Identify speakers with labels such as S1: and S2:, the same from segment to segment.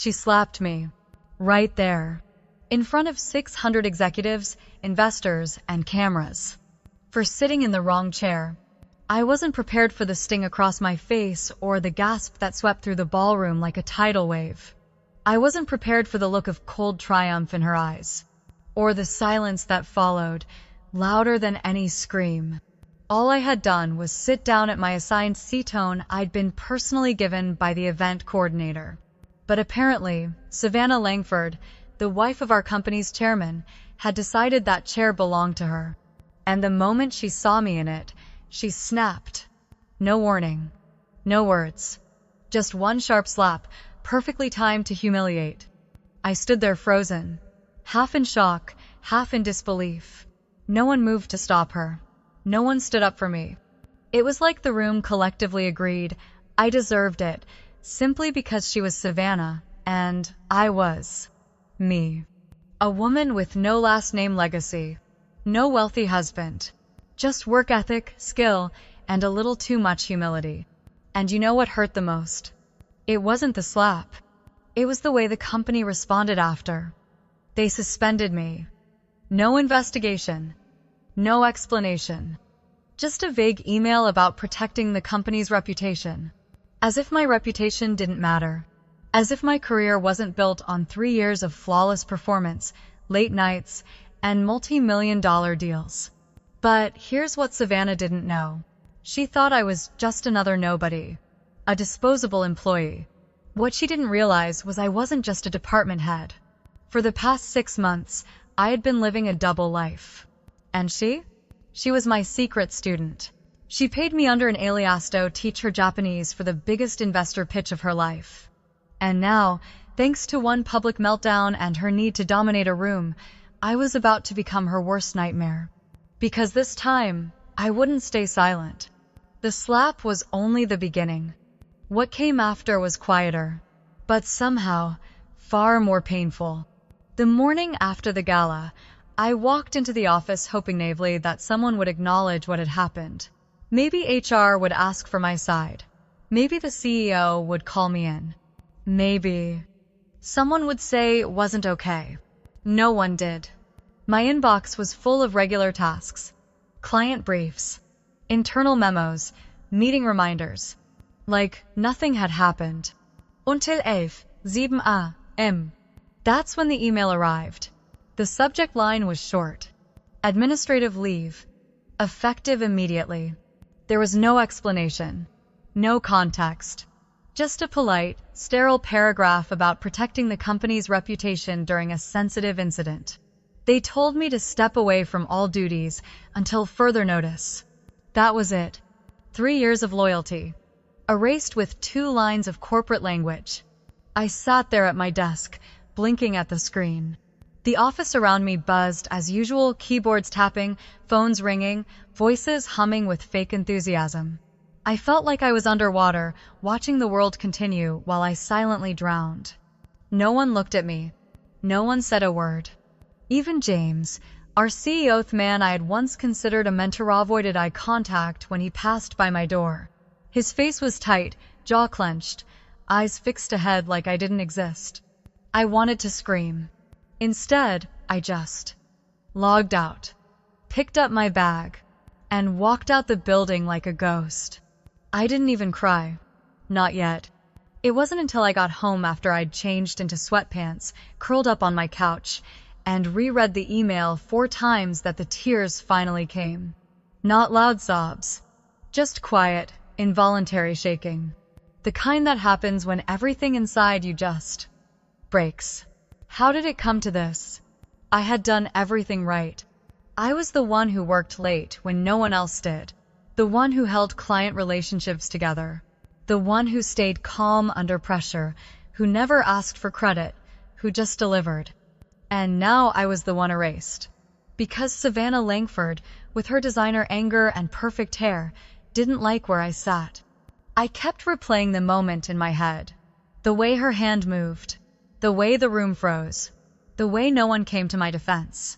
S1: She slapped me. Right there. In front of 600 executives, investors, and cameras. For sitting in the wrong chair. I wasn't prepared for the sting across my face or the gasp that swept through the ballroom like a tidal wave. I wasn't prepared for the look of cold triumph in her eyes. Or the silence that followed, louder than any scream. All I had done was sit down at my assigned seat-tone I'd been personally given by the event coordinator. But apparently, Savannah Langford, the wife of our company's chairman, had decided that chair belonged to her. And the moment she saw me in it, she snapped. No warning. No words. Just one sharp slap, perfectly timed to humiliate. I stood there frozen, half in shock, half in disbelief. No one moved to stop her. No one stood up for me. It was like the room collectively agreed I deserved it, simply because she was Savannah, and I was me. A woman with no last name legacy, no wealthy husband, just work ethic, skill, and a little too much humility. And you know what hurt the most? It wasn't the slap. It was the way the company responded after. They suspended me. No investigation. No explanation. Just a vague email about protecting the company's reputation. As if my reputation didn't matter. As if my career wasn't built on 3 years of flawless performance, late nights, and multi-million-dollar deals. But here's what Savannah didn't know. She thought I was just another nobody. A disposable employee. What she didn't realize was I wasn't just a department head. For the past 6 months, I had been living a double life. And she? She was my secret student. She paid me under an alias to teach her Japanese for the biggest investor pitch of her life. And now, thanks to one public meltdown and her need to dominate a room, I was about to become her worst nightmare. Because this time, I wouldn't stay silent. The slap was only the beginning. What came after was quieter, but somehow far more painful. The morning after the gala, I walked into the office hoping naively that someone would acknowledge what had happened. Maybe HR would ask for my side. Maybe the CEO would call me in. Maybe someone would say it wasn't okay. No one did. My inbox was full of regular tasks, client briefs, internal memos, meeting reminders. Like nothing had happened. Until 11:07 a.m. That's when the email arrived. The subject line was short. Administrative leave. Effective immediately. There was no explanation. No context. Just a polite, sterile paragraph about protecting the company's reputation during a sensitive incident. They told me to step away from all duties until further notice. That was it. 3 years of loyalty. Erased with 2 lines of corporate language. I sat there at my desk, blinking at the screen. The office around me buzzed as usual, keyboards tapping, phones ringing, voices humming with fake enthusiasm. I felt like I was underwater, watching the world continue while I silently drowned. No one looked at me. No one said a word. Even James, our CEO, the man I had once considered a mentor, avoided eye contact when he passed by my door. His face was tight, jaw clenched, eyes fixed ahead like I didn't exist. I wanted to scream. Instead, I just logged out, picked up my bag, and walked out the building like a ghost. I didn't even cry. Not yet. It wasn't until I got home after I'd changed into sweatpants, curled up on my couch, and reread the email 4 times that the tears finally came. Not loud sobs. Just quiet, involuntary shaking. The kind that happens when everything inside you just breaks. How did it come to this? I had done everything right. I was the one who worked late when no one else did. The one who held client relationships together. The one who stayed calm under pressure, who never asked for credit, who just delivered. And now I was the one erased. Because Savannah Langford, with her designer anger and perfect hair, didn't like where I sat. I kept replaying the moment in my head. The way her hand moved. The way the room froze. The way no one came to my defense.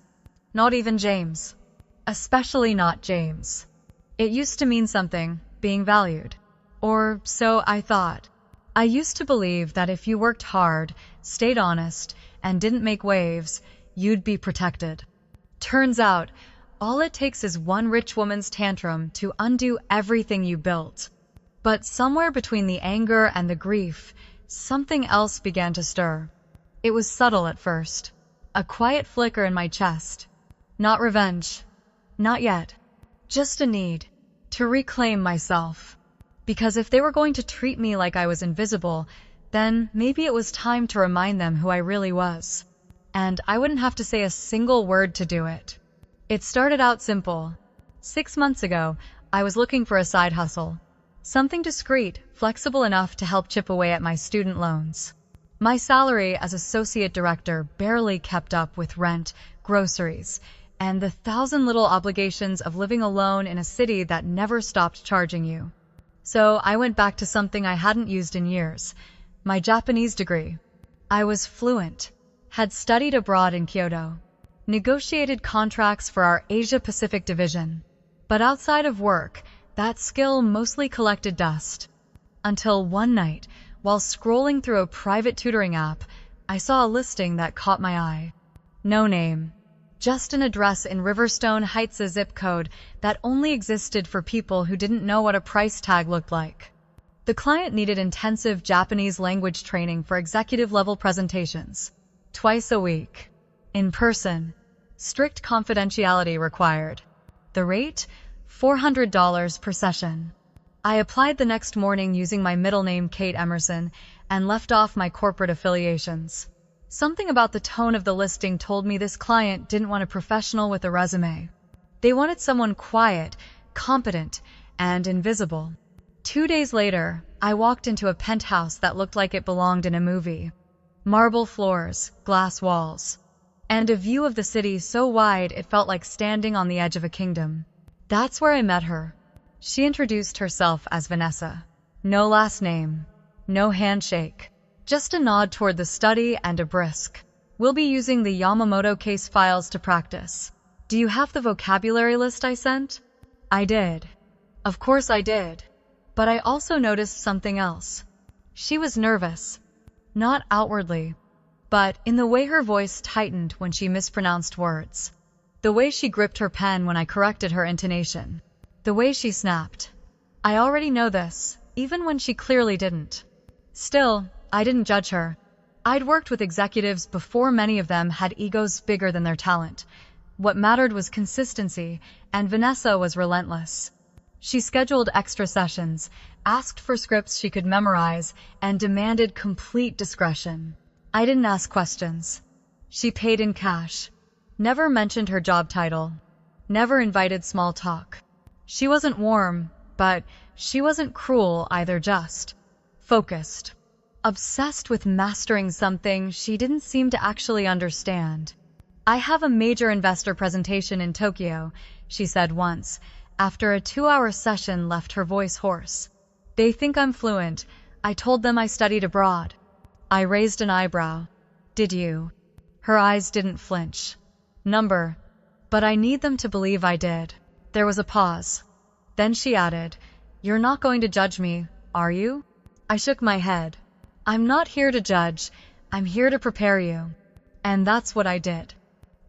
S1: Not even James. Especially not James. It used to mean something, being valued. Or so I thought. I used to believe that if you worked hard, stayed honest, and didn't make waves, you'd be protected. Turns out, all it takes is one rich woman's tantrum to undo everything you built. But somewhere between the anger and the grief, something else began to stir. It was subtle at first, a quiet flicker in my chest. Not revenge. Not yet. Just a need to reclaim myself. Because if they were going to treat me like I was invisible, then maybe it was time to remind them who I really was. And I wouldn't have to say a single word to do it. It started out simple. 6 months ago, I was looking for a side hustle. Something discreet, flexible enough to help chip away at my student loans. My salary as associate director barely kept up with rent, groceries, and the 1,000 little obligations of living alone in a city that never stopped charging you. So I went back to something I hadn't used in years, my Japanese degree. I was fluent, had studied abroad in Kyoto, negotiated contracts for our Asia-Pacific division. But outside of work, that skill mostly collected dust. Until one night, while scrolling through a private tutoring app, I saw a listing that caught my eye. No name, just an address in Riverstone Heights, a zip code that only existed for people who didn't know what a price tag looked like. The client needed intensive Japanese language training for executive-level presentations, twice a week, in person, strict confidentiality required. The rate? $400 per session. I applied the next morning using my middle name Kate Emerson and left off my corporate affiliations. Something about the tone of the listing told me this client didn't want a professional with a resume. They wanted someone quiet, competent, and invisible. 2 days later, I walked into a penthouse that looked like it belonged in a movie. Marble floors, glass walls, and a view of the city so wide it felt like standing on the edge of a kingdom. That's where I met her. She introduced herself as Vanessa. No last name, no handshake, just a nod toward the study and a brisk, "We'll be using the Yamamoto case files to practice. Do you have the vocabulary list I sent?" I did. Of course I did. But I also noticed something else. She was nervous. Not outwardly, but in the way her voice tightened when she mispronounced words. The way she gripped her pen when I corrected her intonation. The way she snapped. I already know this, even when she clearly didn't. Still, I didn't judge her. I'd worked with executives before many of them had egos bigger than their talent. What mattered was consistency, and Vanessa was relentless. She scheduled extra sessions, asked for scripts she could memorize, and demanded complete discretion. I didn't ask questions. She paid in cash. Never mentioned her job title. Never invited small talk. She wasn't warm, but she wasn't cruel either, just focused. Obsessed with mastering something she didn't seem to actually understand. "I have a major investor presentation in Tokyo," she said once, after a 2-hour session left her voice hoarse. "They think I'm fluent. I told them I studied abroad." I raised an eyebrow. "Did you?" Her eyes didn't flinch. "Number. But I need them to believe I did." There was a pause. Then she added, "You're not going to judge me, are you?" I shook my head. "I'm not here to judge. I'm here to prepare you." And that's what I did.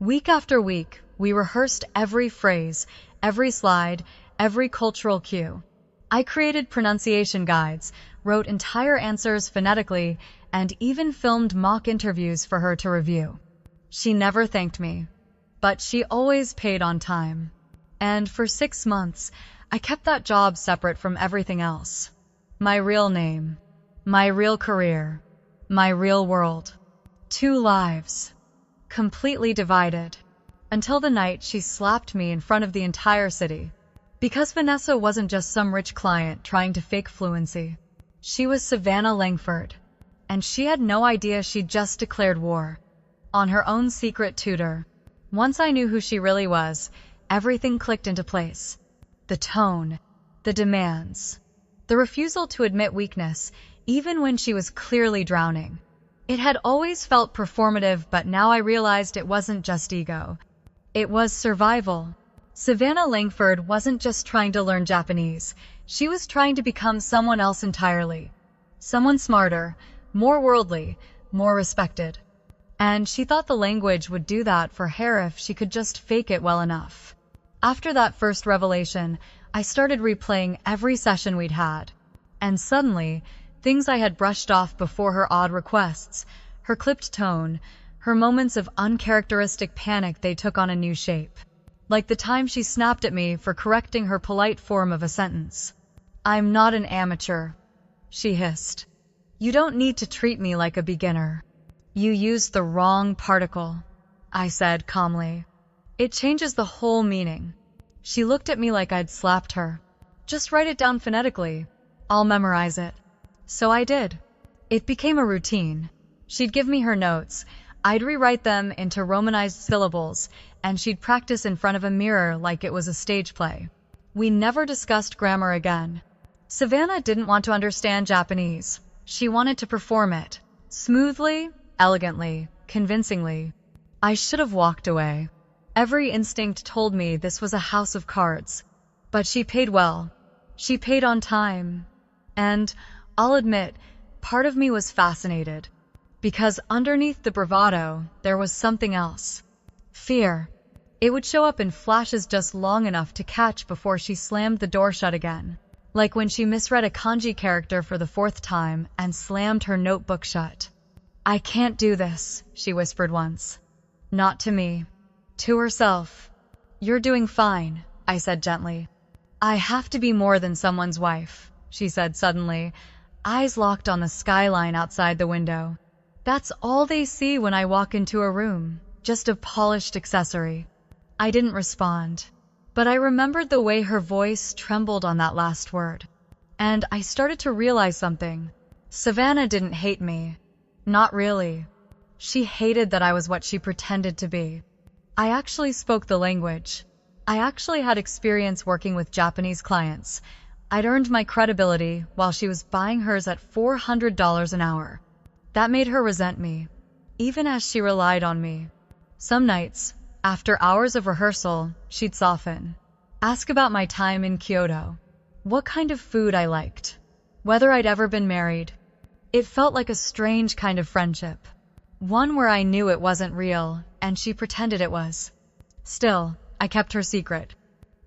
S1: Week after week, we rehearsed every phrase, every slide, every cultural cue. I created pronunciation guides, wrote entire answers phonetically, and even filmed mock interviews for her to review. She never thanked me, but she always paid on time. And for 6 months, I kept that job separate from everything else. My real name, my real career, my real world. 2 lives, completely divided. Until the night she slapped me in front of the entire city. Because Vanessa wasn't just some rich client trying to fake fluency. She was Savannah Langford. And she had no idea she'd just declared war on her own secret tutor. Once I knew who she really was, everything clicked into place. The tone, the demands, the refusal to admit weakness, even when she was clearly drowning. It had always felt performative, but now I realized it wasn't just ego. It was survival. Savannah Langford wasn't just trying to learn Japanese. She was trying to become someone else entirely. Someone smarter, more worldly, more respected. And she thought the language would do that for her if she could just fake it well enough. After that first revelation, I started replaying every session we'd had. And suddenly, things I had brushed off before, her odd requests, her clipped tone, her moments of uncharacteristic panic, they took on a new shape. Like the time she snapped at me for correcting her polite form of a sentence. "I'm not an amateur," she hissed. "You don't need to treat me like a beginner. You used the wrong particle," I said calmly. "It changes the whole meaning." She looked at me like I'd slapped her. "Just write it down phonetically. I'll memorize it." So I did. It became a routine. She'd give me her notes. I'd rewrite them into romanized syllables, and she'd practice in front of a mirror like it was a stage play. We never discussed grammar again. Savannah didn't want to understand Japanese. She wanted to perform it. Smoothly, elegantly, convincingly. I should have walked away. Every instinct told me this was a house of cards. But she paid well. She paid on time. And, I'll admit, part of me was fascinated. Because underneath the bravado, there was something else. Fear. It would show up in flashes just long enough to catch before she slammed the door shut again. Like when she misread a kanji character for the 4th time and slammed her notebook shut. "I can't do this," she whispered once. Not to me. To herself. "You're doing fine," I said gently. "I have to be more than someone's wife," she said suddenly, eyes locked on the skyline outside the window. "That's all they see when I walk into a room, just a polished accessory." I didn't respond, but I remembered the way her voice trembled on that last word. And I started to realize something. Savannah didn't hate me. Not really. She hated that I was what she pretended to be. I actually spoke the language. I actually had experience working with Japanese clients. I'd earned my credibility while she was buying hers at $400 an hour. That made her resent me, even as she relied on me. Some nights, after hours of rehearsal, she'd soften. Ask about my time in Kyoto. What kind of food I liked. Whether I'd ever been married. It felt like a strange kind of friendship. One where I knew it wasn't real, and she pretended it was. Still, I kept her secret.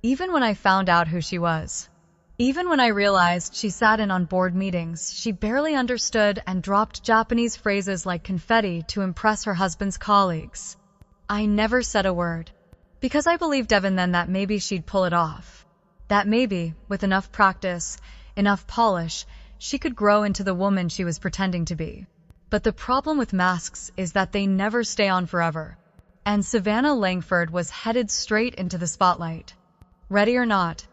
S1: Even when I found out who she was. Even when I realized she sat in on board meetings, she barely understood and dropped Japanese phrases like confetti to impress her husband's colleagues. I never said a word. Because I believed even then that maybe she'd pull it off. That maybe, with enough practice, enough polish, she could grow into the woman she was pretending to be. But the problem with masks is that they never stay on forever. And Savannah Langford was headed straight into the spotlight. Ready or not,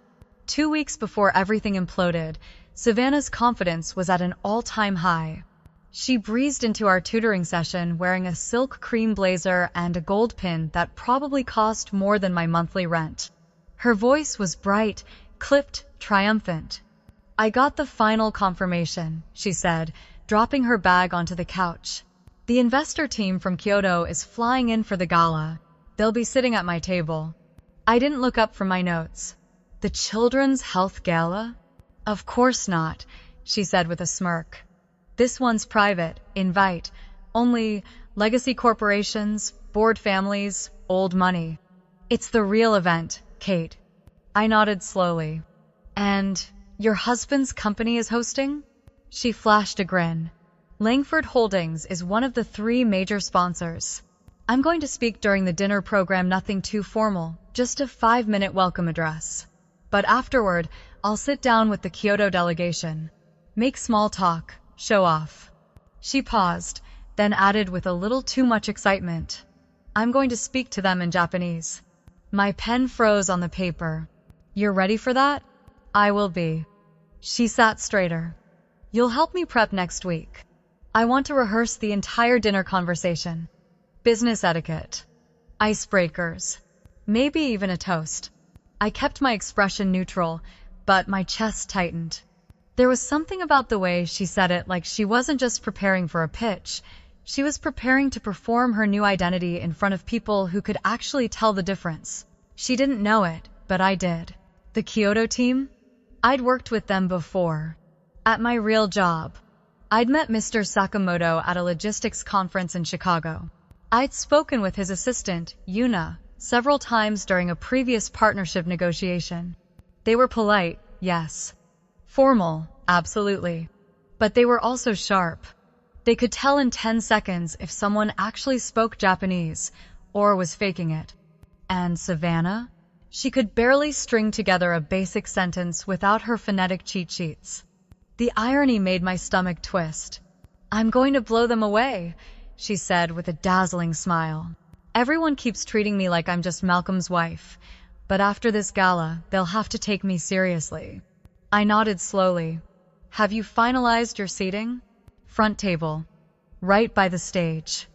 S1: 2 weeks before everything imploded, Savannah's confidence was at an all-time high. She breezed into our tutoring session wearing a silk cream blazer and a gold pin that probably cost more than my monthly rent. Her voice was bright, clipped, triumphant. "I got the final confirmation," she said, dropping her bag onto the couch. "The investor team from Kyoto is flying in for the gala. They'll be sitting at my table." I didn't look up from my notes. "The Children's Health Gala? Of course not," she said with a smirk. "This one's private, invite, only legacy corporations, bored families, old money. It's the real event, Kate." I nodded slowly. "And your husband's company is hosting?" She flashed a grin. "Langford Holdings is one of the 3 major sponsors. I'm going to speak during the dinner program, nothing too formal, just a 5-minute welcome address. But afterward, I'll sit down with the Kyoto delegation. Make small talk, show off." She paused, then added with a little too much excitement, "I'm going to speak to them in Japanese." My pen froze on the paper. "You're ready for that?" "I will be." She sat straighter. "You'll help me prep next week. I want to rehearse the entire dinner conversation. Business etiquette. Icebreakers. Maybe even a toast." I kept my expression neutral, but my chest tightened. There was something about the way she said it, like she wasn't just preparing for a pitch. She was preparing to perform her new identity in front of people who could actually tell the difference. She didn't know it, but I did. The Kyoto team? I'd worked with them before. At my real job. I'd met Mr. Sakamoto at a logistics conference in Chicago. I'd spoken with his assistant, Yuna, several times during a previous partnership negotiation. They were polite, yes. Formal, absolutely. But they were also sharp. They could tell in 10 seconds if someone actually spoke Japanese or was faking it. And Savannah? She could barely string together a basic sentence without her phonetic cheat sheets. The irony made my stomach twist. "I'm going to blow them away," she said with a dazzling smile. "Everyone keeps treating me like I'm just Malcolm's wife, but after this gala, they'll have to take me seriously." I nodded slowly. "Have you finalized your seating?" "Front table. Right by the stage."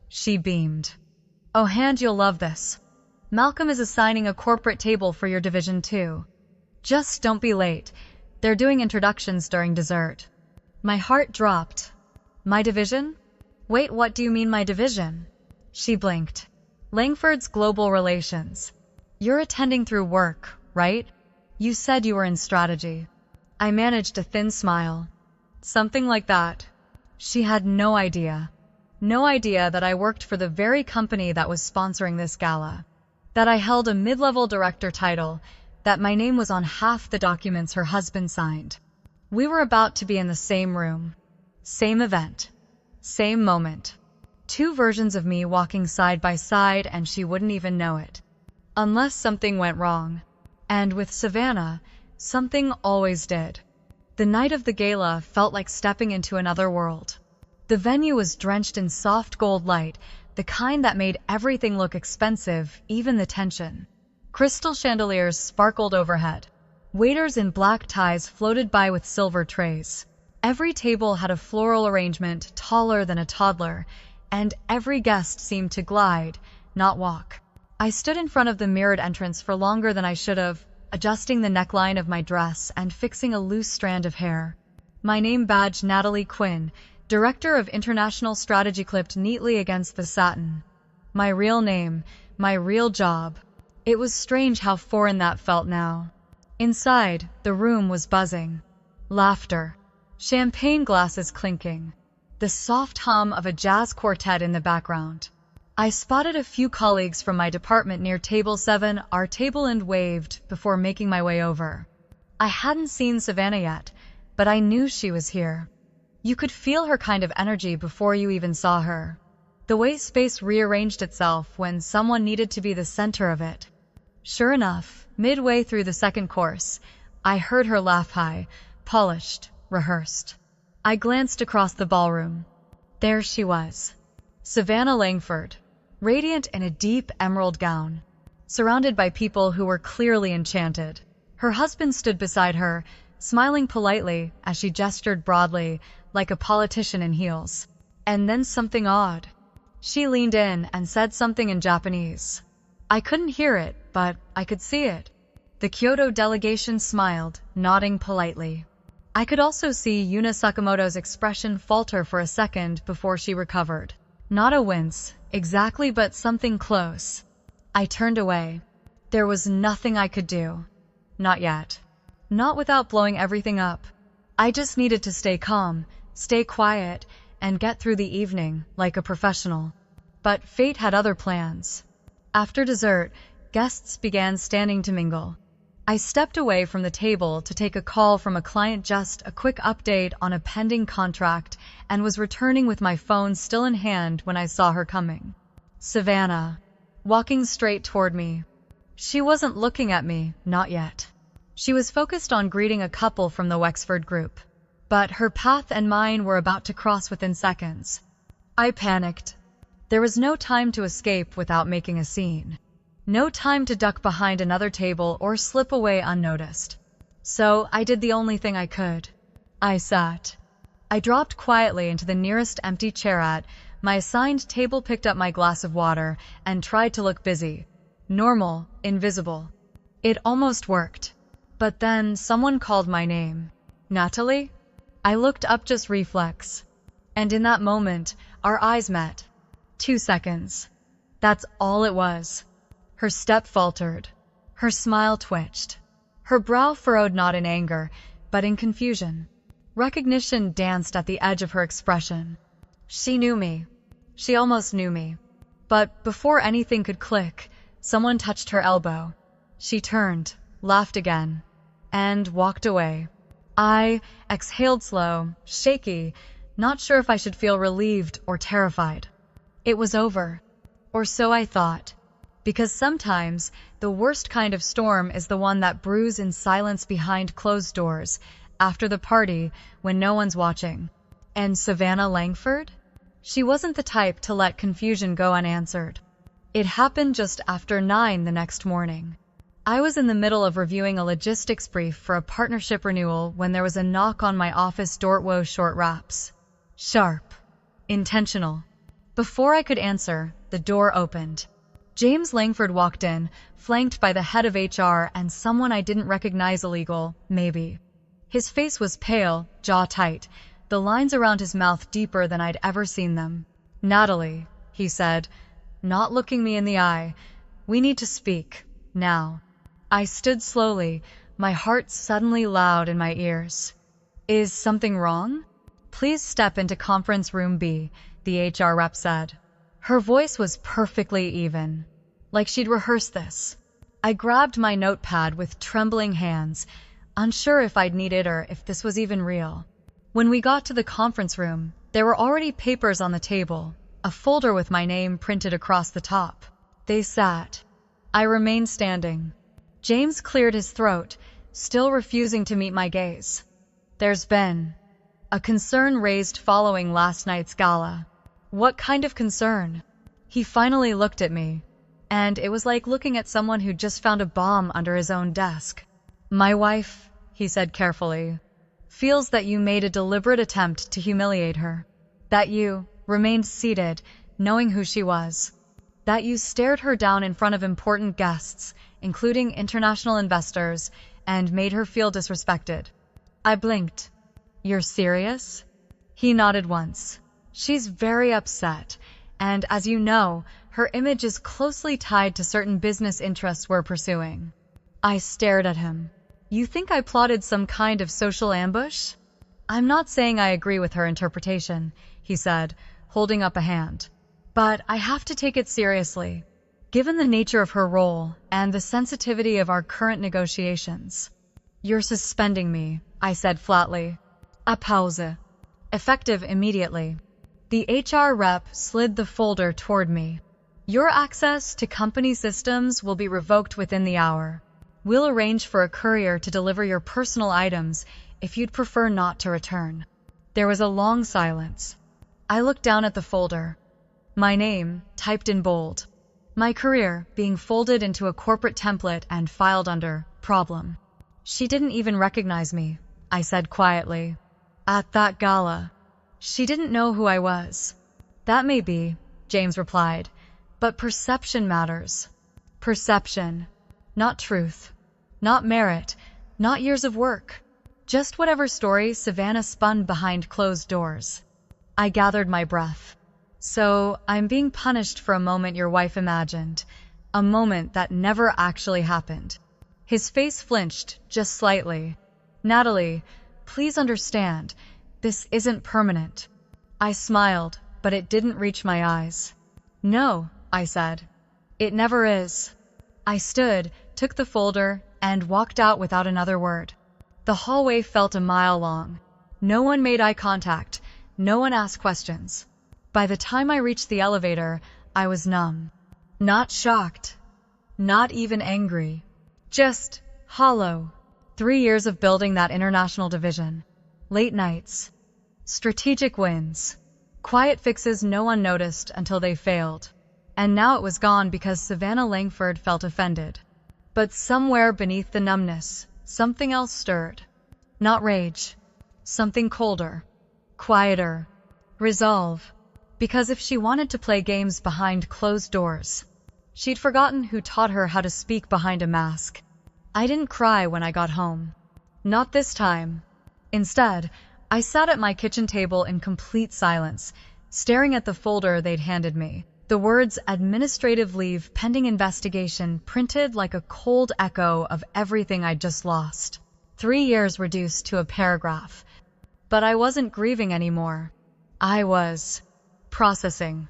S1: She beamed. "Oh, Hand, you'll love this. Malcolm is assigning a corporate table for your division too. Just don't be late. They're doing introductions during dessert." My heart dropped. "My division? Wait, what do you mean my division?" She blinked. "Langford's Global Relations. You're attending through work, right? You said you were in strategy." I managed a thin smile. "Something like that." She had no idea. No idea that I worked for the very company that was sponsoring this gala. That I held a mid-level director title, that my name was on half the documents her husband signed. We were about to be in the same room. Same event. Same moment. Two versions of me walking side by side, and she wouldn't even know it. Unless something went wrong. And with Savannah, something always did. The night of the gala felt like stepping into another world. The venue was drenched in soft gold light, the kind that made everything look expensive, even the tension. Crystal chandeliers sparkled overhead. Waiters in black ties floated by with silver trays. Every table had a floral arrangement taller than a toddler, and every guest seemed to glide, not walk. I stood in front of the mirrored entrance for longer than I should have, adjusting the neckline of my dress and fixing a loose strand of hair. My name badge, Natalie Quinn, Director of International Strategy, clipped neatly against the satin. My real name, my real job. It was strange how foreign that felt now. Inside, the room was buzzing. Laughter. Champagne glasses clinking. The soft hum of a jazz quartet in the background. I spotted a few colleagues from my department near table 7, our table, and waved before making my way over. I hadn't seen Savannah yet, but I knew she was here. You could feel her kind of energy before you even saw her. The way space rearranged itself when someone needed to be the center of it. Sure enough, midway through the second course, I heard her laugh, high, polished, rehearsed. I glanced across the ballroom. There she was. Savannah Langford, radiant in a deep emerald gown, surrounded by people who were clearly enchanted. Her husband stood beside her, smiling politely as she gestured broadly, like a politician in heels. And then something odd. She leaned in and said something in Japanese. I couldn't hear it, but I could see it. The Kyoto delegation smiled, nodding politely. I could also see Yuna Sakamoto's expression falter for a second before she recovered. Not a wince, exactly, but something close. I turned away. There was nothing I could do. Not yet. Not without blowing everything up. I just needed to stay calm, stay quiet, and get through the evening like a professional. But fate had other plans. After dessert, guests began standing to mingle. I stepped away from the table to take a call from a client, just a quick update on a pending contract, and was returning with my phone still in hand when I saw her coming. Savannah, walking straight toward me. She wasn't looking at me, not yet. She was focused on greeting a couple from the Wexford group. But her path and mine were about to cross within seconds. I panicked. There was no time to escape without making a scene. No time to duck behind another table or slip away unnoticed. So I did the only thing I could. I sat. I dropped quietly into the nearest empty chair at my assigned table, picked up my glass of water, and tried to look busy. Normal, invisible. It almost worked. But then someone called my name. Natalie? I looked up, just reflex. And in that moment, our eyes met. 2 seconds. That's all it was. Her step faltered. Her smile twitched. Her brow furrowed, not in anger, but in confusion. Recognition danced at the edge of her expression. She knew me. She almost knew me. But before anything could click, someone touched her elbow. She turned, laughed again, and walked away. I exhaled slow, shaky, not sure if I should feel relieved or terrified. It was over. Or so I thought. Because sometimes the worst kind of storm is the one that brews in silence behind closed doors, after the party, when no one's watching. And Savannah Langford? She wasn't the type to let confusion go unanswered. It happened just after 9 the next morning. I was in the middle of reviewing a logistics brief for a partnership renewal when there was a knock on my office door. Whoa, short raps. Sharp. Intentional. Before I could answer, the door opened. James Langford walked in, flanked by the head of HR and someone I didn't recognize. Illegal, maybe. His face was pale, jaw tight, the lines around his mouth deeper than I'd ever seen them. Natalie, he said, not looking me in the eye, we need to speak, now. I stood slowly, my heart suddenly loud in my ears. Is something wrong? Please step into conference room B, the HR rep said. Her voice was perfectly even, like she'd rehearsed this. I grabbed my notepad with trembling hands, unsure if I'd need it or if this was even real. When we got to the conference room, there were already papers on the table, a folder with my name printed across the top. They sat. I remained standing. James cleared his throat, still refusing to meet my gaze. There's been a concern raised following last night's gala. What kind of concern? He finally looked at me, and it was like looking at someone who'd just found a bomb under his own desk. My wife, he said carefully, feels that you made a deliberate attempt to humiliate her. That you remained seated, knowing who she was. That you stared her down in front of important guests, including international investors, and made her feel disrespected. I blinked. You're serious? He nodded once. She's very upset, and as you know, her image is closely tied to certain business interests we're pursuing. I stared at him. You think I plotted some kind of social ambush? I'm not saying I agree with her interpretation, he said, holding up a hand. But I have to take it seriously, given the nature of her role and the sensitivity of our current negotiations. You're suspending me, I said flatly. A pause. Effective immediately. The HR rep slid the folder toward me. Your access to company systems will be revoked within the hour. We'll arrange for a courier to deliver your personal items if you'd prefer not to return. There was a long silence. I looked down at the folder. My name, typed in bold. My career, being folded into a corporate template and filed under problem. She didn't even recognize me, I said quietly. At that gala. She didn't know who I was. That may be, James replied, but perception matters. Perception. Not truth. Not merit. Not years of work. Just whatever story Savannah spun behind closed doors. I gathered my breath. So, I'm being punished for a moment your wife imagined. A moment that never actually happened. His face flinched, just slightly. Natalie, please understand, this isn't permanent. I smiled, but it didn't reach my eyes. No, I said. It never is. I stood, took the folder, and walked out without another word. The hallway felt a mile long. No one made eye contact. No one asked questions. By the time I reached the elevator, I was numb. Not shocked. Not even angry. Just hollow. 3 years of building that international division. Late nights. Strategic wins. Quiet fixes no one noticed until they failed. And now it was gone because Savannah Langford felt offended. But somewhere beneath the numbness, something else stirred. Not rage. Something colder. Quieter. Resolve. Because if she wanted to play games behind closed doors, she'd forgotten who taught her how to speak behind a mask. I didn't cry when I got home. Not this time. Instead, I sat at my kitchen table in complete silence, staring at the folder they'd handed me. The words "administrative leave pending investigation" printed like a cold echo of everything I'd just lost. 3 years reduced to a paragraph. But I wasn't grieving anymore. I was processing,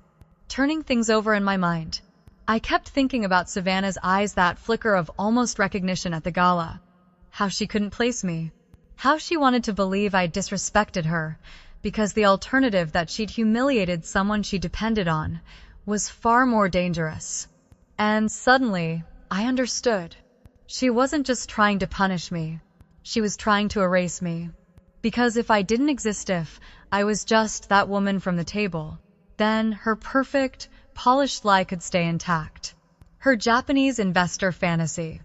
S1: turning things over in my mind. I kept thinking about Savannah's eyes, that flicker of almost recognition at the gala. How she couldn't place me. How she wanted to believe I'd disrespected her, because the alternative, that she'd humiliated someone she depended on, was far more dangerous. And suddenly, I understood. She wasn't just trying to punish me. She was trying to erase me. Because if I didn't exist, if I was just that woman from the table, then her perfect, polished lie could stay intact. Her Japanese investor fantasy,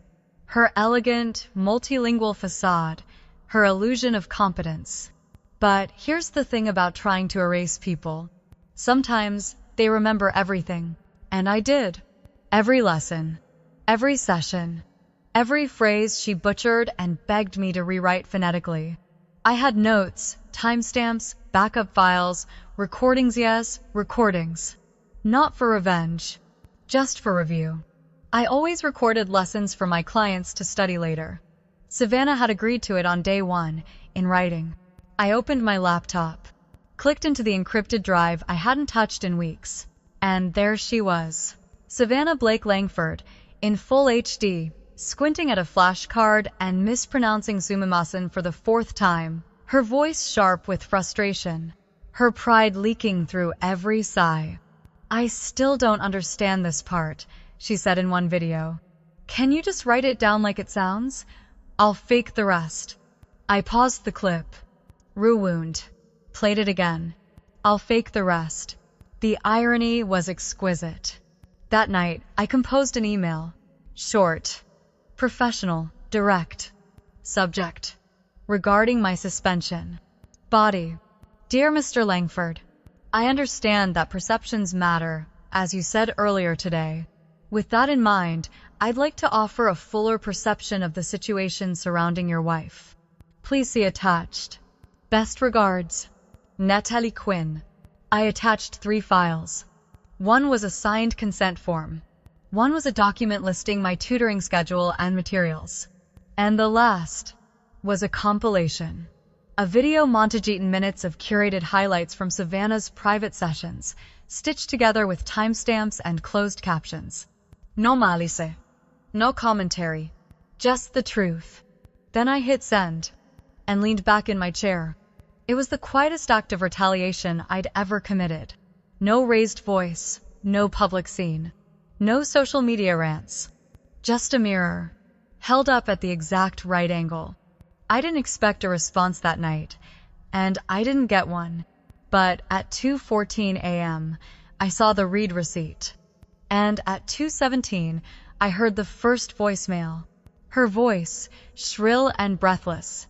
S1: her elegant, multilingual facade, her illusion of competence. But here's the thing about trying to erase people. Sometimes they remember everything. And I did. Every lesson, every session, every phrase she butchered and begged me to rewrite phonetically. I had notes, timestamps, backup files, recordings, yes, recordings. Not for revenge, just for review. I always recorded lessons for my clients to study later. Savannah had agreed to it on day one, in writing. I opened my laptop, clicked into the encrypted drive I hadn't touched in weeks, and there she was. Savannah Blake Langford, in full HD, squinting at a flashcard and mispronouncing sumimasen for the fourth time, her voice sharp with frustration, her pride leaking through every sigh. "I still don't understand this part," she said in one video. "Can you just write it down like it sounds? I'll fake the rest." I paused the clip, rewound, played it again. "I'll fake the rest." The irony was exquisite. That night, I composed an email. Short, professional, direct. Subject: regarding my suspension. Body: Dear Mr. Langford, I understand that perceptions matter, as you said earlier today. With that in mind, I'd like to offer a fuller perception of the situation surrounding your wife. Please see attached. Best regards, Natalie Quinn. I attached 3 files. One was a signed consent form. One was a document listing my tutoring schedule and materials. And the last was a compilation. A video montage, 8 minutes of curated highlights from Savannah's private sessions, stitched together with timestamps and closed captions. No malice. No commentary. Just the truth. Then I hit send and leaned back in my chair. It was the quietest act of retaliation I'd ever committed. No raised voice, no public scene, no social media rants. Just a mirror, held up at the exact right angle. I didn't expect a response that night, and I didn't get one. But at 2:14 a.m., I saw the read receipt. And at 2:17, I heard the first voicemail. Her voice, shrill and breathless.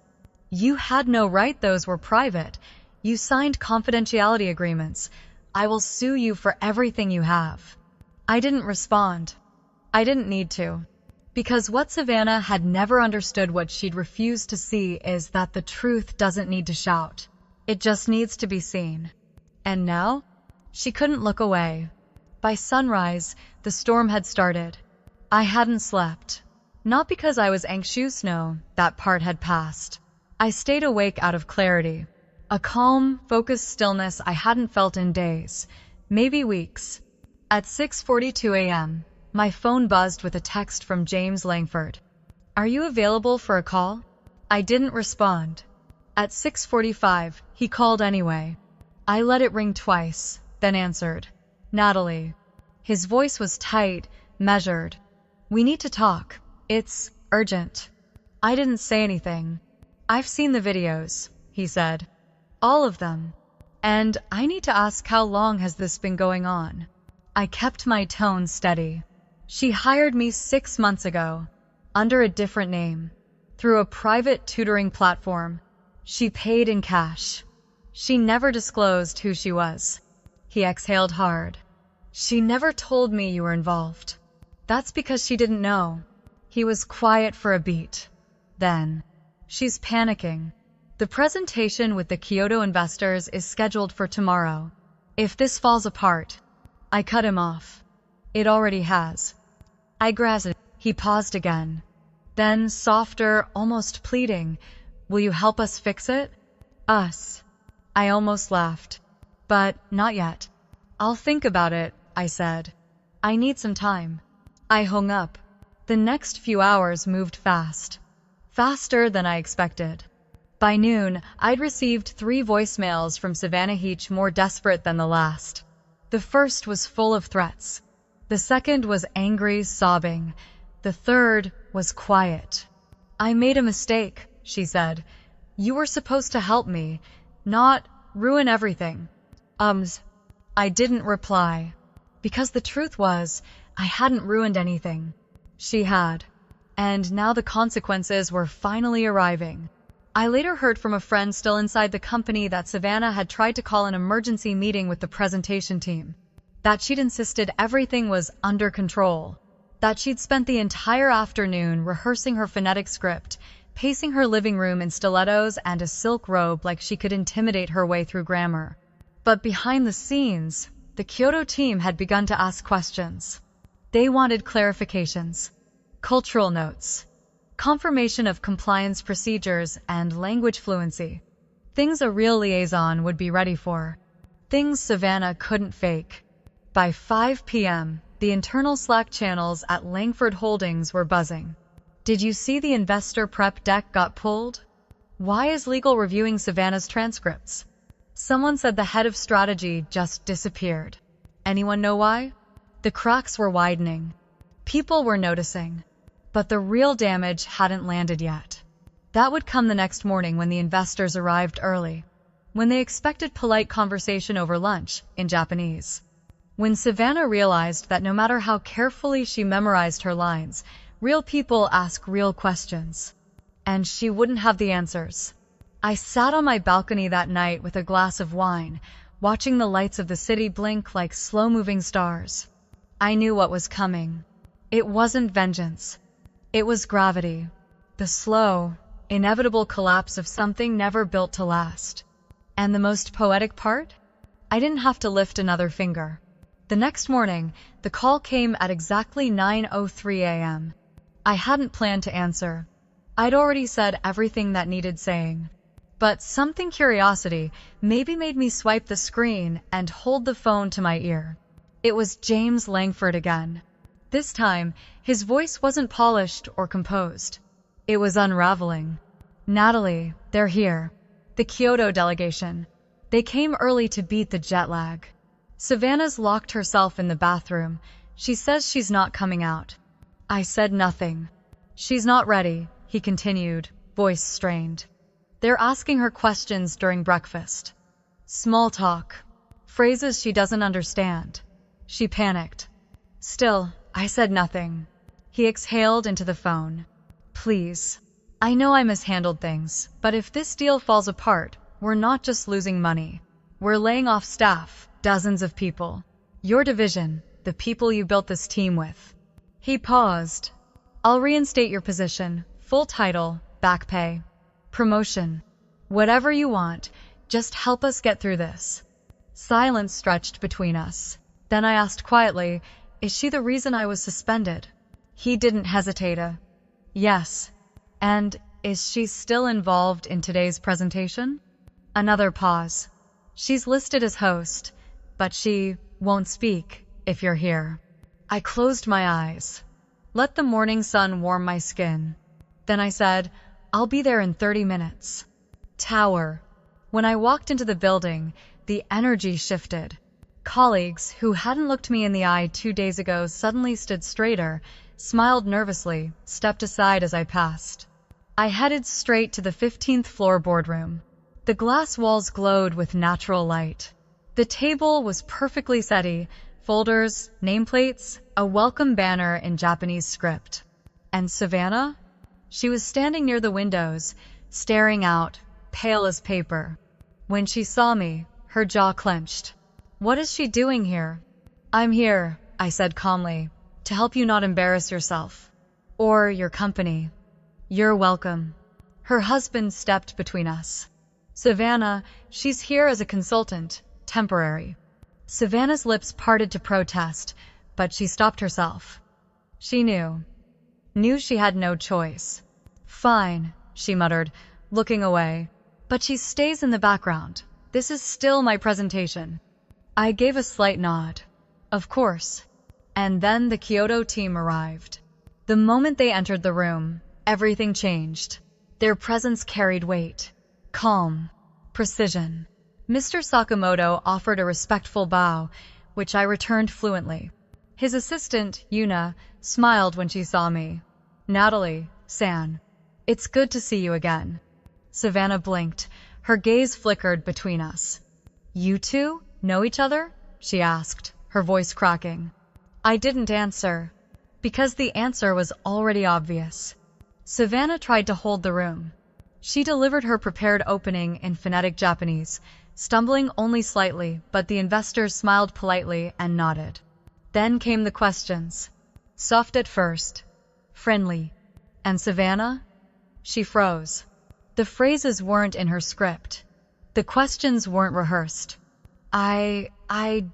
S1: "You had no right, those were private. You signed confidentiality agreements. I will sue you for everything you have." I didn't respond. I didn't need to. Because what Savannah had never understood, what she'd refused to see, is that the truth doesn't need to shout. It just needs to be seen. And now, she couldn't look away. By sunrise, the storm had started. I hadn't slept. Not because I was anxious, no, that part had passed. I stayed awake out of clarity. A calm, focused stillness I hadn't felt in days, maybe weeks. At 6:42 a.m., my phone buzzed with a text from James Langford. "Are you available for a call?" I didn't respond. At 6:45, he called anyway. I let it ring twice, then answered. "Natalie." His voice was tight, measured. "We need to talk. It's urgent." I didn't say anything. "I've seen the videos," he said. "All of them. And I need to ask, how long has this been going on?" I kept my tone steady. "She hired me 6 months ago, under a different name, through a private tutoring platform. She paid in cash. She never disclosed who she was." He exhaled hard. "She never told me you were involved." "That's because she didn't know." He was quiet for a beat. Then, "She's panicking. The presentation with the Kyoto investors is scheduled for tomorrow. If this falls apart..." I cut him off. "It already has." I grasped. He paused again. Then, softer, almost pleading, "Will you help us fix it?" Us. I almost laughed. But not yet. I'll think about it, I said. I need some time. I hung up. The next few hours moved fast. Faster than I expected. By noon, I'd received 3 voicemails from Savannah, each more desperate than the last. The first was full of threats. The second was angry, sobbing. The third was quiet. I made a mistake, she said. You were supposed to help me, not ruin everything. I didn't reply. Because the truth was, I hadn't ruined anything. She had. And now the consequences were finally arriving. I later heard from a friend still inside the company that Savannah had tried to call an emergency meeting with the presentation team. That she'd insisted everything was under control. That she'd spent the entire afternoon rehearsing her phonetic script, pacing her living room in stilettos and a silk robe like she could intimidate her way through grammar. But behind the scenes, the Kyoto team had begun to ask questions. They wanted clarifications, cultural notes, confirmation of compliance procedures, and language fluency. Things a real liaison would be ready for. Things Savannah couldn't fake. By 5 p.m., the internal Slack channels at Langford Holdings were buzzing. Did you see the investor prep deck got pulled? Why is legal reviewing Savannah's transcripts? Someone said the head of strategy just disappeared. Anyone know why? The cracks were widening. People were noticing. But the real damage hadn't landed yet. That would come the next morning when the investors arrived early. When they expected polite conversation over lunch in Japanese. When Savannah realized that no matter how carefully she memorized her lines, real people ask real questions. And she wouldn't have the answers. I sat on my balcony that night with a glass of wine, watching the lights of the city blink like slow-moving stars. I knew what was coming. It wasn't vengeance. It was gravity. The slow, inevitable collapse of something never built to last. And the most poetic part? I didn't have to lift another finger. The next morning, the call came at exactly 9:03 a.m. I hadn't planned to answer. I'd already said everything that needed saying. But something curiosity maybe made me swipe the screen and hold the phone to my ear. It was James Langford again. This time, his voice wasn't polished or composed. It was unraveling. Natalie, they're here. The Kyoto delegation. They came early to beat the jet lag. Savannah's locked herself in the bathroom. She says she's not coming out. I said nothing. She's not ready, he continued, voice strained. They're asking her questions during breakfast. Small talk. Phrases she doesn't understand. She panicked. Still, I said nothing. He exhaled into the phone. Please. I know I mishandled things, but if this deal falls apart, we're not just losing money. We're laying off staff, dozens of people. Your division, the people you built this team with. He paused. I'll reinstate your position, full title, back pay. Promotion. Whatever you want, just help us get through this. Silence stretched between us. Then I asked quietly, is she the reason I was suspended? He didn't hesitate. Yes. And is she still involved in today's presentation? Another pause. She's listed as host, but she won't speak if you're here. I closed my eyes. Let the morning sun warm my skin. Then I said, I'll be there in 30 minutes. Tower. When I walked into the building, the energy shifted. Colleagues who hadn't looked me in the eye 2 days ago suddenly stood straighter, smiled nervously, stepped aside as I passed. I headed straight to the 15th floor boardroom. The glass walls glowed with natural light. The table was perfectly set, folders, nameplates, a welcome banner in Japanese script. And Savannah? She was standing near the windows, staring out, pale as paper. When she saw me, her jaw clenched. What is she doing here? I'm here, I said calmly, to help you not embarrass yourself. Or your company. You're welcome. Her husband stepped between us. Savannah, she's here as a consultant, temporary. Savannah's lips parted to protest, but she stopped herself. She knew she had no choice. Fine, she muttered, looking away. But she stays in the background. This is still my presentation. I gave a slight nod. Of course. And then the Kyoto team arrived. The moment they entered the room, everything changed. Their presence carried weight, calm, precision. Mr. Sakamoto offered a respectful bow, which I returned fluently. His assistant, Yuna, smiled when she saw me. Natalie-san, it's good to see you again. Savannah blinked. Her gaze flickered between us. You two know each other? She asked, her voice cracking. I didn't answer, because the answer was already obvious. Savannah tried to hold the room. She delivered her prepared opening in phonetic Japanese, stumbling only slightly, but the investors smiled politely and nodded. Then came the questions. Soft at first, friendly. And Savannah? She froze. The phrases weren't in her script. The questions weren't rehearsed. I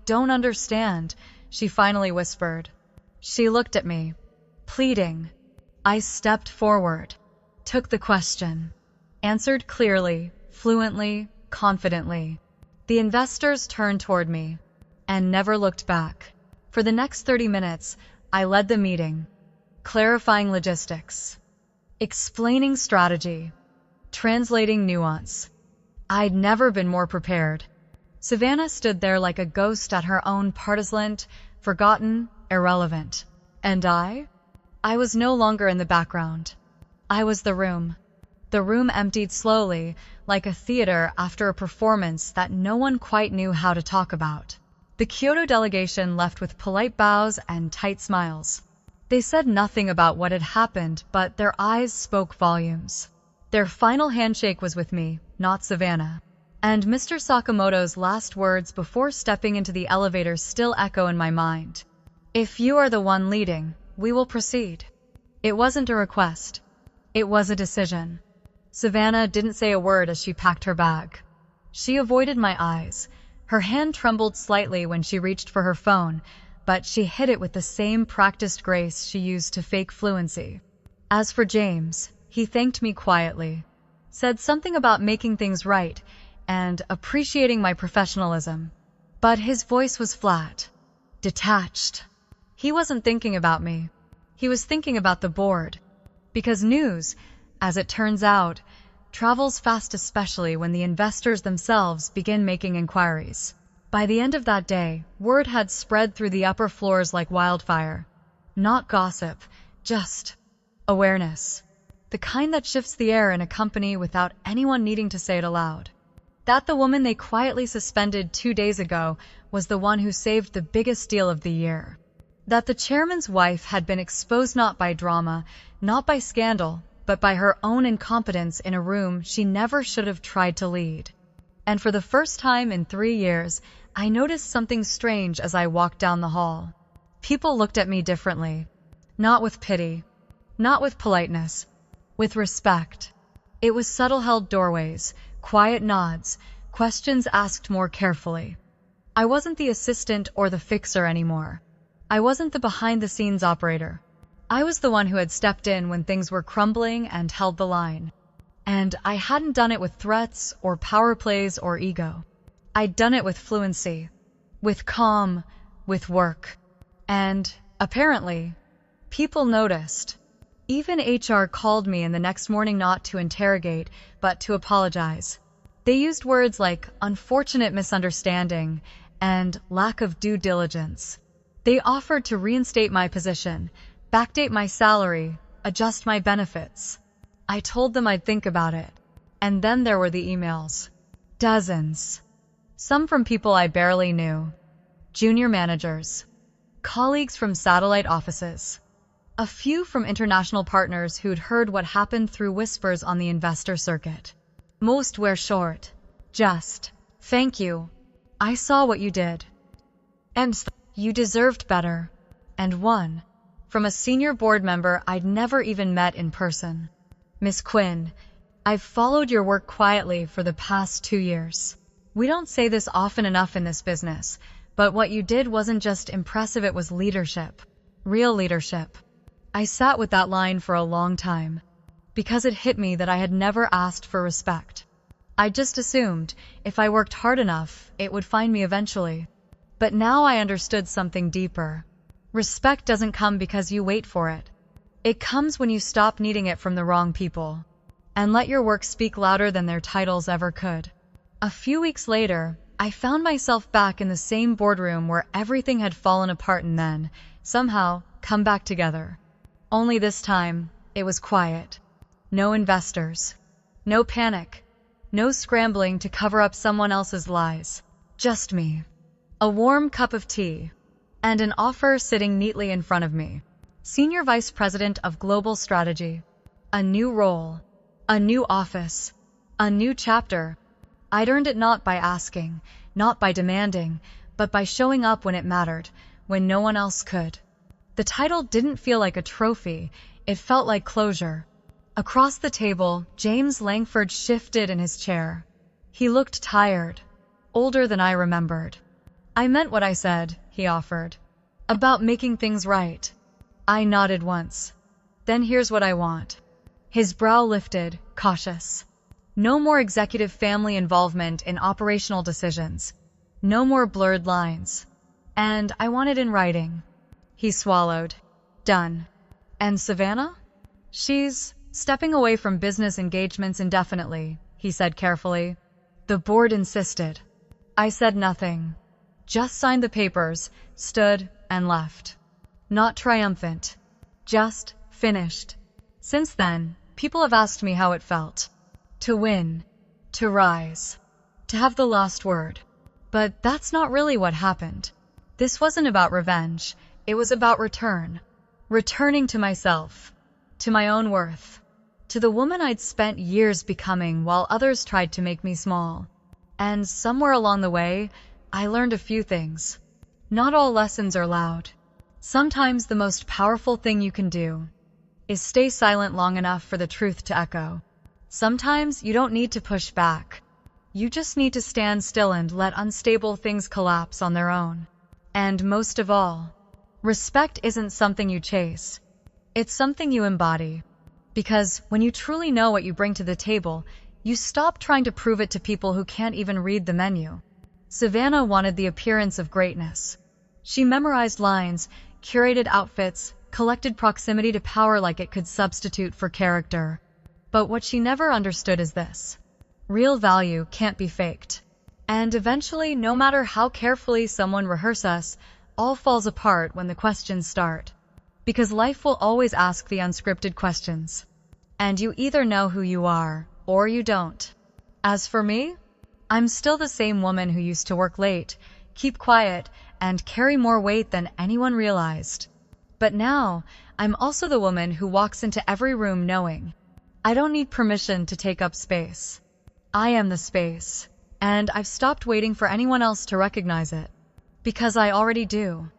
S1: don't understand, she finally whispered. She looked at me, pleading. I stepped forward, took the question, answered clearly, fluently, confidently. The investors turned toward me and never looked back. For the next 30 minutes, I led the meeting, clarifying logistics, explaining strategy, translating nuance. I'd never been more prepared. Savannah stood there like a ghost at her own partisan, forgotten, irrelevant. And I was no longer in the background. I was the room. The room emptied slowly, like a theater after a performance that no one quite knew how to talk about. The Kyoto delegation left with polite bows and tight smiles. They said nothing about what had happened, but their eyes spoke volumes. Their final handshake was with me, not Savannah. And Mr. Sakamoto's last words before stepping into the elevator still echo in my mind. If you are the one leading, we will proceed. It wasn't a request. It was a decision. Savannah didn't say a word as she packed her bag. She avoided my eyes. Her hand trembled slightly when she reached for her phone, but she hid it with the same practiced grace she used to fake fluency. As for James, he thanked me quietly, said something about making things right and appreciating my professionalism. But his voice was flat, detached. He wasn't thinking about me. He was thinking about the board. Because news, as it turns out, travels fast, especially when the investors themselves begin making inquiries. By the end of that day, word had spread through the upper floors like wildfire. Not gossip, just awareness. The kind that shifts the air in a company without anyone needing to say it aloud. That the woman they quietly suspended 2 days ago was the one who saved the biggest deal of the year. That the chairman's wife had been exposed not by drama, not by scandal, but by her own incompetence in a room she never should have tried to lead. And for the first time in 3 years, I noticed something strange as I walked down the hall. People looked at me differently. Not with pity, not with politeness, with respect. It was subtle held doorways, quiet nods, questions asked more carefully. I wasn't the assistant or the fixer anymore. I wasn't the behind-the-scenes operator. I was the one who had stepped in when things were crumbling and held the line. And I hadn't done it with threats or power plays or ego. I'd done it with fluency, with calm, with work. And, apparently, people noticed. Even HR called me in the next morning not to interrogate, but to apologize. They used words like unfortunate misunderstanding and lack of due diligence. They offered to reinstate my position, backdate my salary, adjust my benefits. I told them I'd think about it. And then there were the emails. Dozens. Some from people I barely knew. Junior managers. Colleagues from satellite offices. A few from international partners who'd heard what happened through whispers on the investor circuit. Most were short. Just, thank you. I saw what you did. And you deserved better. And one, from a senior board member I'd never even met in person. Miss Quinn, I've followed your work quietly for the past 2 years. We don't say this often enough in this business, but what you did wasn't just impressive, it was leadership. Real leadership. I sat with that line for a long time, because it hit me that I had never asked for respect. I just assumed if I worked hard enough, it would find me eventually. But now I understood something deeper. Respect doesn't come because you wait for it. It comes when you stop needing it from the wrong people and let your work speak louder than their titles ever could. A few weeks later, I found myself back in the same boardroom where everything had fallen apart and then, somehow, come back together. Only this time, it was quiet. No investors. No panic. No scrambling to cover up someone else's lies. Just me. A warm cup of tea. And an offer sitting neatly in front of me. Senior Vice President of Global Strategy. A new role. A new office. A new chapter. I'd earned it not by asking, not by demanding, but by showing up when it mattered, when no one else could. The title didn't feel like a trophy, it felt like closure. Across the table, James Langford shifted in his chair. He looked tired, older than I remembered. I meant what I said, he offered. About making things right. I nodded once. Then here's what I want. His brow lifted, cautious. No more executive family involvement in operational decisions. No more blurred lines. And I want it in writing. He swallowed. Done. And Savannah? She's stepping away from business engagements indefinitely, he said carefully. The board insisted. I said nothing. Just signed the papers, stood, and left. Not triumphant. Just finished. Since then, people have asked me how it felt. To win. To rise. To have the last word. But that's not really what happened. This wasn't about revenge. It was about return. Returning to myself. To my own worth. To the woman I'd spent years becoming while others tried to make me small. And somewhere along the way, I learned a few things. Not all lessons are loud. Sometimes the most powerful thing you can do is stay silent long enough for the truth to echo. Sometimes you don't need to push back. You just need to stand still and let unstable things collapse on their own. And most of all, respect isn't something you chase. It's something you embody. Because when you truly know what you bring to the table, you stop trying to prove it to people who can't even read the menu. Savannah wanted the appearance of greatness. She memorized lines, curated outfits, collected proximity to power like it could substitute for character. But what she never understood is this. Real value can't be faked. And eventually, no matter how carefully someone rehearses us, all falls apart when the questions start. Because life will always ask the unscripted questions. And you either know who you are, or you don't. As for me, I'm still the same woman who used to work late, keep quiet, and carry more weight than anyone realized. But now, I'm also the woman who walks into every room knowing I don't need permission to take up space. I am the space, and I've stopped waiting for anyone else to recognize it. Because I already do.